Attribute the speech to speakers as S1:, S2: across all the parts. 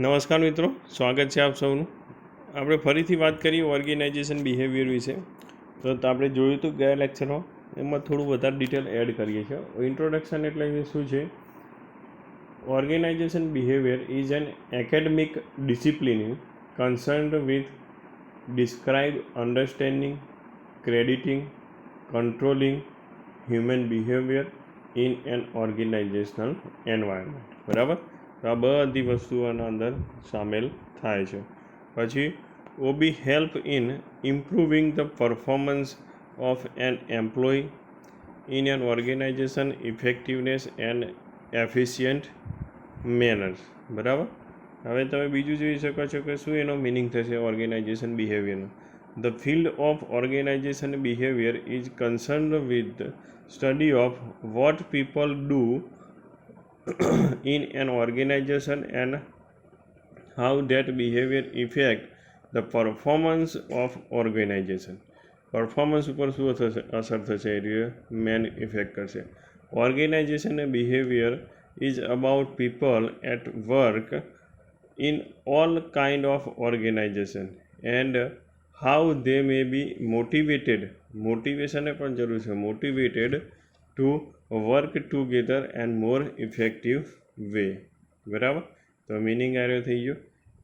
S1: નમસ્કાર મિત્રો, સ્વાગત છે આપ સૌનું. આપણે ફરીથી વાત કરીએ ઓર્ગેનાઇઝેશન બિહેવિયર વિશે. તો આપણે જોયું હતું ગયા લેક્ચરમાં, એમાં થોડું વધારે ડિટેલ એડ કરીએ છીએ. ઇન્ટ્રોડક્શન એટલે શું છે? Organisation behaviour is an academic discipline concerned with describe understanding, predicting, controlling human behaviour in an organisational environment. બરાબર? તો આ બધી વસ્તુઓના અંદર સામેલ થાય છે. પછી OB help in improving the performance of an employ in an organisation effectiveness and efficient manners. બરાબર? હવે તમે બીજું જોઈ શકો છો કે શું એનો મિનિંગ થશે ઓર્ગેનાઇઝેશન બિહેવિયરનો. The field of organisation behaviour is concerned with the study of what people do in an organization and how that behavior affect the performance of organization. Performance ઉપર શું અસર થશે એ મેન ઇફેક્ટ કરશે. Organisation behaviour is about people at work in all kind of organisation and how they may be motivated. મોટિવેશનને પણ જરૂર છે. Motivated to work together and more effective way. બરાબર? તો મિનિંગ આવ્યો થઈ ગયો.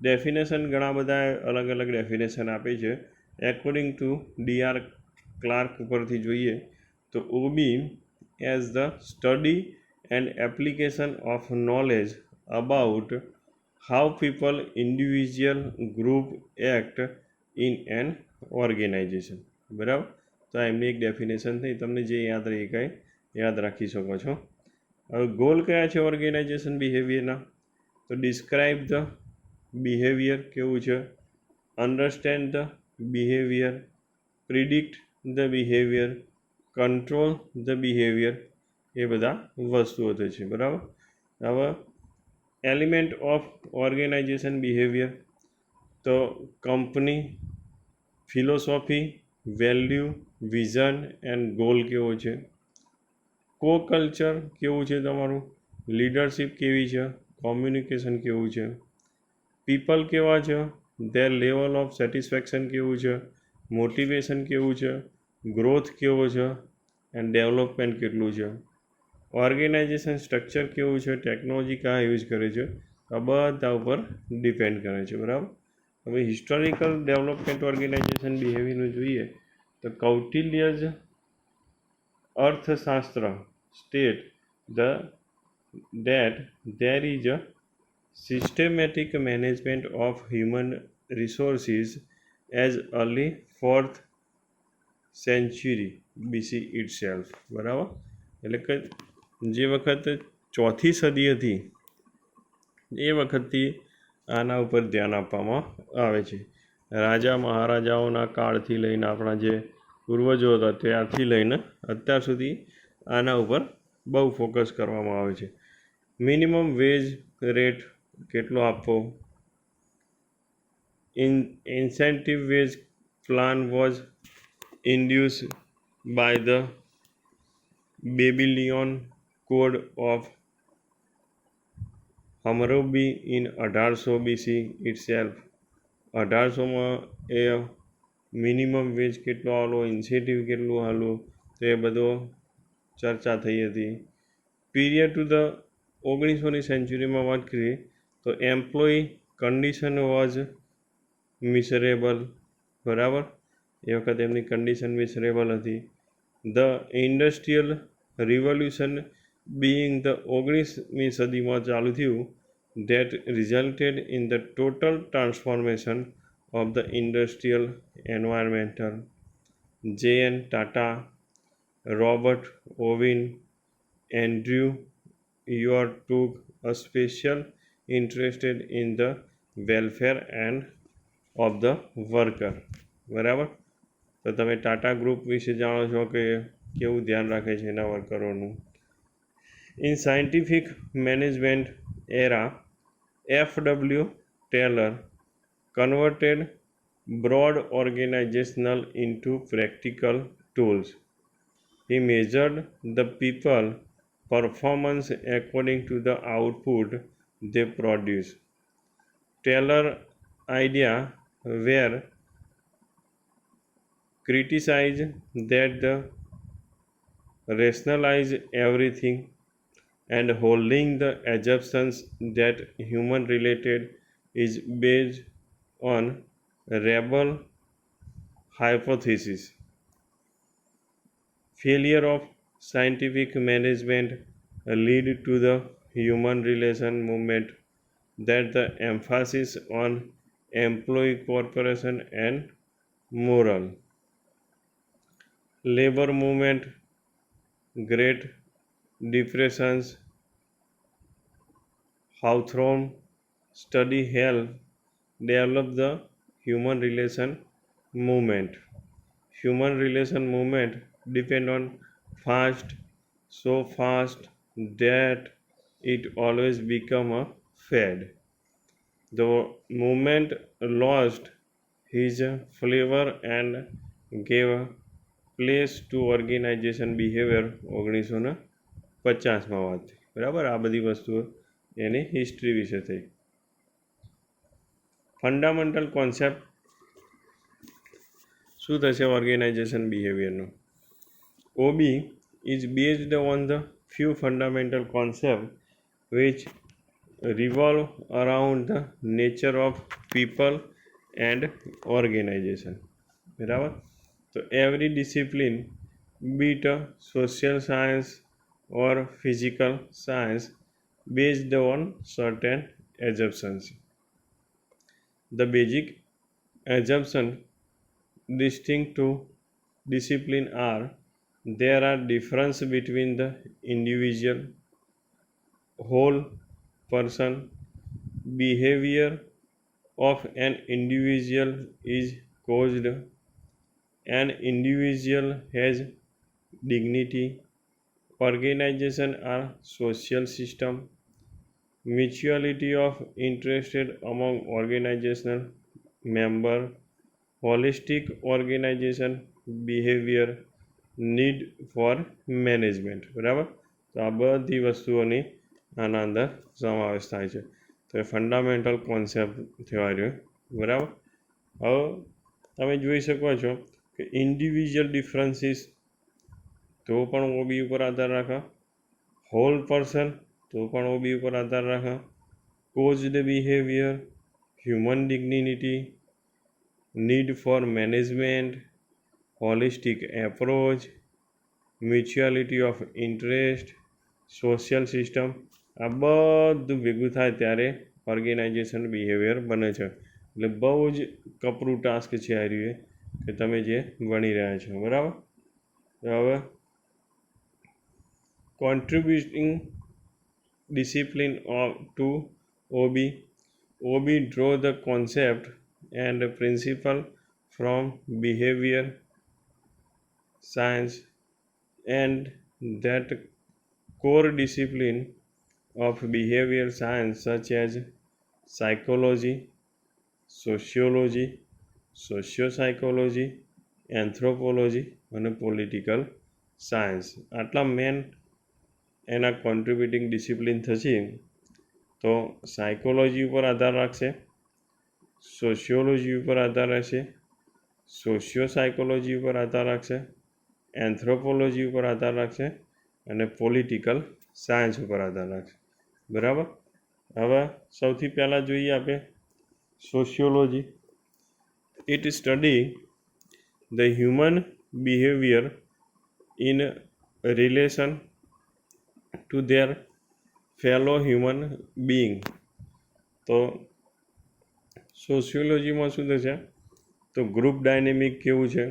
S1: ડેફિનેશન ઘણા બધા અલગ અલગ ડેફિનેશન આપે છે. એકોર્ડિંગ ટુ DR ક્લાર્ક ઉપરથી જોઈએ તો OB as the study and application of knowledge about how people individual group act in an organisation. બરાબર? તો એમની એક ડેફિનેશન થઈ. તમને જે યાદ રહી કાંઈ યાદ રાખી શકો છો. હવે ગોલ કયા છે ઓર્ગેનાઇઝેશન બિહેવિયરના? તો ડિસ્ક્રાઇબ ધ બિહેવિયર કેવું છે, understand the behaviour, predict the behaviour, control the behaviour, એ બધા વસ્તુઓ તો છે. બરાબર? હવે એલિમેન્ટ ઓફ ઓર્ગેનાઇઝેશન બિહેવિયર, તો company philosophy, value, vision and goal કેવો છે, કો કલ્ચર કેવું છે તમારું, લીડરશિપ કેવી છે, કોમ્યુનિકેશન કેવું છે, પીપલ કેવા છે, ધેર લેવલ ઓફ સેટિસ્ફેક્શન કેવું છે, મોટિવેશન કેવું છે, ગ્રોથ કેવો છે એન્ડ ડેવલપમેન્ટ કેટલું છે, ઓર્ગેનાઇઝેશન સ્ટ્રક્ચર કેવું છે, ટેકનોલોજી કયા યુઝ કરે છે. આ બધા ઉપર ડિપેન્ડ કરે છે. બરાબર? હવે હિસ્ટોરિકલ ડેવલપમેન્ટ ઓર્ગેનાઇઝેશન બિહેવિયરનું જોઈએ તો કૌટિલ્ય જ અર્થશાસ્ત્ર state that there is a systematic management of human resources as early 4th century BC itself. બરાબર? એટલે કે જે વખત 4થી સદી હતી એ વખતથી આના ઉપર ધ્યાન આપવામાં આવે છે. રાજા મહારાજાઓના કાળથી લઈને આપણા જે પૂર્વજો હતા ત્યારથી લઈને અત્યાર સુધી આના ઉપર બહુ ફોકસ કરવામાં આવે છે. મિનિમમ વેજ રેટ કેટલો આપવો, incentive wage plan was induce by the Babylonian code of Hammurabi in 1800 BC itself. 1800માં એ મિનિમમ વેજ કેટલો આવેલો, ઇન્સેન્ટિવ કેટલું આવેલું, તો એ બધો ચર્ચા થઈ હતી. પીરિયડ ટુ ધ 19મી સેન્ચુરીમાં વાત કરીએ તો એમ્પ્લોય કન્ડિશન વોઝ મિસરેબલ. બરાબર? એ વખતે એમની કન્ડિશન મિસરેબલ હતી. The industrial revolution being the 19મી સદીમાં ચાલુ થયું that resulted in the total transformation of the industrial environmental. J.N. Tata, Robert Owen, Andrew Yor took a special interest in the welfare and of the worker. બરાબર? તો તમે Tata group વિશે જાણો છો કે કેવું ધ્યાન રાખે છે એના વર્કરોનું. In scientific management era F.W. Taylor converted broad organizational into practical tools. He measured the people performance according to the output they produce. Taylor idea were criticized that the rationalize everything and holding the assumptions that human related is based on rebel hypothesis. Failure of scientific management lead to the human relation movement that the emphasis on employee cooperation and moral labor movement, great depressions, Hawthorne study help develop the human relation movement. Human relation movement depend on fast, so fast that it always become a fad. The movement lost his flavor and gave place to organization behavior 1950માં વાત થઈ બરાબર. આ બધી વસ્તુઓ એની history વિશે થઈ. Fundamental concept શું થશે organisation બિહેવિયરનો? OB is based on the few fundamental concepts which revolve around the nature of people and organization. બરાબર. તો every discipline, be it a social science or physical science, based on certain assumptions. The basic assumptions distinct to discipline are there are difference between the individual, whole person. Behavior of an individual is caused. An individual has dignity. Organization are social system. Mutuality of interest among organizational member. Holistic organization behavior, need for management. બરાબર. તો આ બધી વસ્તુઓની આના અંદર સમાવેશ થાય છે. તો એ ફંડામેન્ટલ કોન્સેપ્ટ થવા રહ્યો. બરાબર. હવે તમે જોઈ શકો છો કે ઇન્ડિવિજ્યુઅલ ડિફરન્સીસ તો પણ OB ઉપર આધાર રાખે, હોલ પર્સન તો પણ OB ઉપર આધાર રાખે, caused behaviour, human dignity, need for management, holistic approach, mutuality of interest, social system. આ બધું ભેગું થાય ત્યારે ઓર્ગેનાઇઝેશન બિહેવિયર બને છે. એટલે બહુ જ કપરું ટાસ્ક છે આ રહ્યું કે તમે જે ભણી રહ્યા છો. બરાબર. હવે contributing discipline to OB. OB draw the concept and principle from behavior science and that core discipline of behavior science such as psychology, sociology, sociopsychology, anthropology અને political science. આટલા મેન એના કોન્ટ્રીબ્યુટિંગ ડિસિપ્લિન થશે. તો સાયકોલોજી ઉપર આધાર રાખશે, sociology ઉપર આધાર રાખશે, socio psychology ઉપર આધાર રાખશે, એન્થ્રોપોલોજી ઉપર આધાર રાખશે અને પોલિટિકલ સાયન્સ ઉપર આધાર રાખશે. બરાબર. હવે સૌથી પહેલાં જોઈએ આપણે sociology. It study the human behaviour in relation two there fellow human being. તો સોશિયોલોજીમાં શું થશે? તો ગ્રુપ ડાયનેમિક કેવું છે,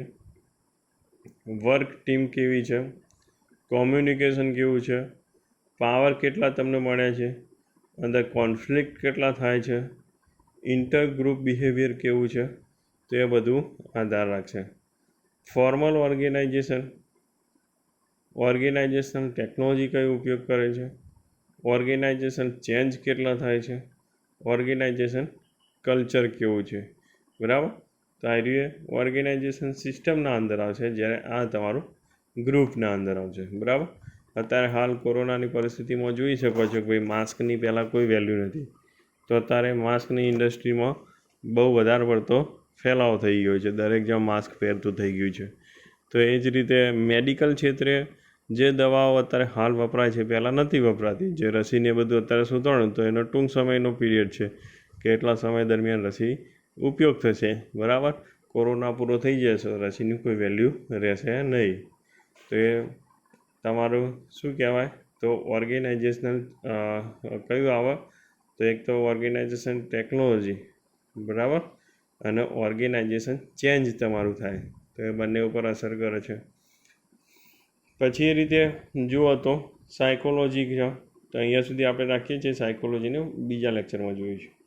S1: વર્ક ટીમ કેવી છે, કોમ્યુનિકેશન કેવું છે, પાવર કેટલા તમને મળે છે, અંદર કોન્ફ્લિક્ટ કેટલા થાય છે, ઇન્ટર ગ્રુપ બિહેવિયર કેવું છે, તો એ બધું આધાર રાખશે. ફોર્મલ ઓર્ગેનાઇઝેશન ટેકનોલોજી કઈ ઉપયોગ કરે છે, ઓર્ગેનાઇઝેશન ચેન્જ કેટલા થાય છે, ઓર્ગેનાઇઝેશન કલ્ચર કેવું છે. બરાબર. તો આ રીતે ઓર્ગેનાઇઝેશન સિસ્ટમના અંદર આવશે, જ્યારે આ તમારું ગ્રુપના અંદર આવશે. બરાબર. અત્યારે હાલ કોરોનાની પરિસ્થિતિમાં જોઈ શકો છો કે ભાઈ માસ્કની પહેલાં કોઈ વેલ્યુ નથી, તો અત્યારે માસ્કની ઇન્ડસ્ટ્રીમાં બહુ વધારે પડતો ફેલાવો થઈ ગયો છે, દરેક જણ માસ્ક પહેરતું થઈ ગયું છે. તો એ જ રીતે મેડિકલ ક્ષેત્રે જે દવાઓ અત્યારે હાલ વપરાય છે પહેલાં નથી વપરાતી, જે રસીને બધું અત્યારે શોધવાનું તો એનો ટૂંક સમયનો પીરિયડ છે કે એટલા સમય દરમિયાન રસી ઉપયોગ થશે, બરાબર. કોરોના પૂરો થઈ જશે રસીની કોઈ વેલ્યુ રહેશે નહીં. તો એ તમારું શું કહેવાય, તો ઓર્ગેનાઇઝેશનલ કયું આવે, તો એક તો ઓર્ગેનાઇઝેશન ટેકનોલોજી, બરાબર, અને ઓર્ગેનાઇઝેશન ચેન્જ તમારું થાય, તો એ બંને ઉપર અસર કરે છે. પછી એ રીતે જુઓ તો સાયકોલોજી છે, તો અહીંયા સુધી આપણે રાખીએ છીએ, સાયકોલોજીને બીજા લેક્ચરમાં જોઈશું.